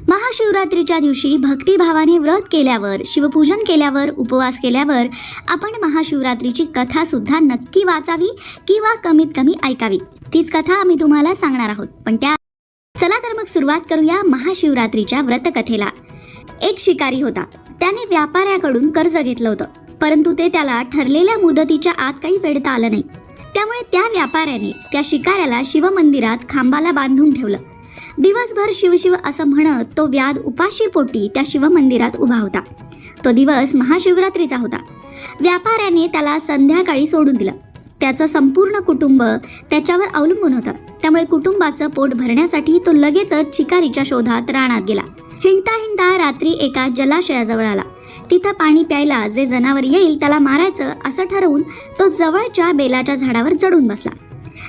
महाशिवरात्रीच्या दिवशी भक्तिभावाने व्रत केल्यावर, शिवपूजन केल्यावर, उपवास केल्यावर आपण महाशिवरात्रीची कथा सुद्धा नक्की वाचावी किंवा कमीत कमी ऐकावी. तीच कथा आम्ही तुम्हाला सांगणार आहोत. पण चला तर मग सुरुवात करूया महाशिवरात्रीच्या व्रतकथेला. एक शिकारी होता. त्याने व्यापाऱ्याकडून कर्ज घेतलं होतं, परंतु ते त्याला ठरलेल्या मुदतीच्या आत काही फेडता आलं नाही. त्यामुळे त्या व्यापाऱ्याने त्या शिकाऱ्याला शिवमंदिरात खांबाला बांधून ठेवलं. दिवसभर शिवशिव असं म्हणत तो व्याध उपाशी पोटी त्या शिवमंदिरात उभा होता. तो दिवस महाशिवरात्रीचा होता. व्यापाऱ्याने त्याला संध्याकाळी सोडून दिलं. त्याचं संपूर्ण कुटुंब त्याच्यावर अवलंबून होतं. त्यामुळे कुटुंबाचं पोट भरण्यासाठी तो लगेचच शिकारीच्या शोधात रानात गेला. हिंडता हिंडता रात्री एका जलाशयाजवळ आला. तिथं पाणी प्यायला जे जनावर येईल त्याला मारायचं असं ठरवून तो जवळच्या बेलाच्या झाडावर चढून बसला.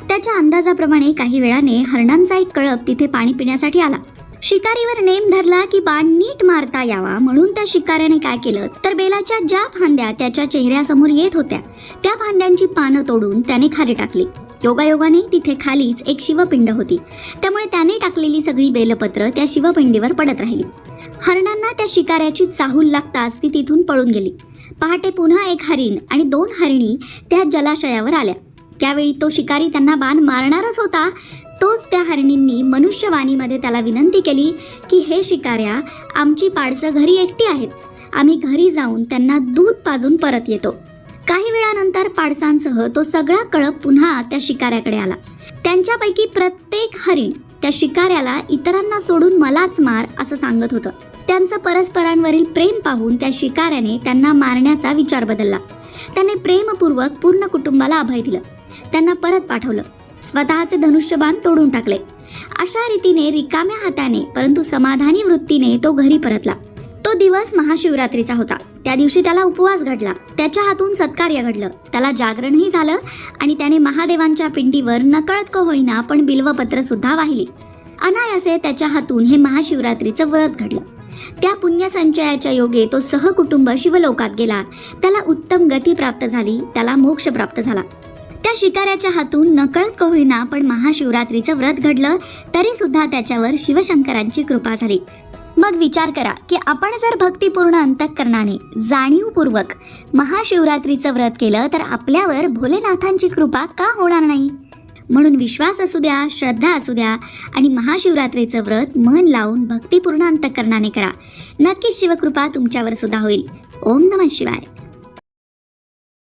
त्याच्या अंदाजाप्रमाणे काही वेळाने हरणांचा एक कळप तिथे पाणी पिण्यासाठी आला. शिकारीवर नेम धरला की बाण नीट मारता यावा म्हणून त्या शिकाऱ्याने काय केलं तर बेलाच्या ज्या फांद्या त्याच्या चेहऱ्यासमोर येत होत्या त्या फांद्यांची पानं तोडून त्याने खाली टाकली. योगायोगाने तिथे खालीच एक शिवपिंड होती. त्यामुळे त्याने टाकलेली सगळी बेलपत्र त्या शिवपिंडीवर पडत राहिली. हरणांना त्या शिकाऱ्याची चाहूल लागताच ती तिथून पळून गेली. पहाटे पुन्हा एक हरिण आणि 2 हरिणी त्या जलाशयावर आल्या. त्यावेळी तो शिकारी त्यांना बाण मारणारच होता. तोच त्या हरिणींनी मनुष्यवाणीमध्ये त्याला विनंती केली की हे शिकाऱ्या, आमची पाडसं घरी एकटी आहेत. आम्ही घरी जाऊन त्यांना दूध पाजून परत येतो. काही वेळानंतर पाडसांसह तो सगळा कळप पुन्हा त्या शिकाऱ्याकडे आला. त्यांच्यापैकी प्रत्येक हरिण त्या शिकाऱ्याला इतरांना सोडून मलाच मार असं सांगत होतं. त्यांचं परस्परांवरील प्रेम पाहून त्या शिकाऱ्याने त्यांना मारण्याचा विचार बदलला. त्याने प्रेमपूर्वक पूर्ण कुटुंबाला अभय दिलं. त्यांना परत पाठवलं. स्वतःचे धनुष्यबाण तोडून टाकले. अशा रीतीने रिकाम्या हाताने परंतु समाधानी वृत्तीने तो घरी परतला. तो दिवस महाशिवरात्रीचा होता. त्या दिवशी त्याला उपवास घडला. त्याच्या हातून सत्कार्य घडलं. त्याला जागरणही झालं आणि त्याने महादेवांच्या पिंडीवर नकळत का होईना पण बिल्वपत्र सुद्धा वाहिली. अनायासे त्याच्या हातून हे महाशिवरात्रीचं व्रत घडलं. त्या पुण्यसंचयाच्या योगे तो सहकुटुंब शिवलोकात गेला. त्याला उत्तम गती प्राप्त झाली. त्याला मोक्ष प्राप्त झाला. त्या शिकाऱ्याच्या हातून नकळत का होईना पण महाशिवरात्रीचं व्रत घडलं तरी सुद्धा त्याच्यावर शिवशंकरांची कृपा झाली. मग विचार करा की आपण जर भक्तिपूर्ण अंतःकरणाने जाणीवपूर्वक महाशिवरात्रीचं व्रत केलं तर आपल्यावर भोलेनाथांची कृपा का होणार नाही. म्हणून विश्वास असू द्या, श्रद्धा असू द्या आणि महाशिवरात्रीचं व्रत मन लावून भक्तिपूर्ण अंतःकरणाने करा. नक्कीच शिवकृपा तुमच्यावर सुद्धा होईल. ओम नमः शिवाय.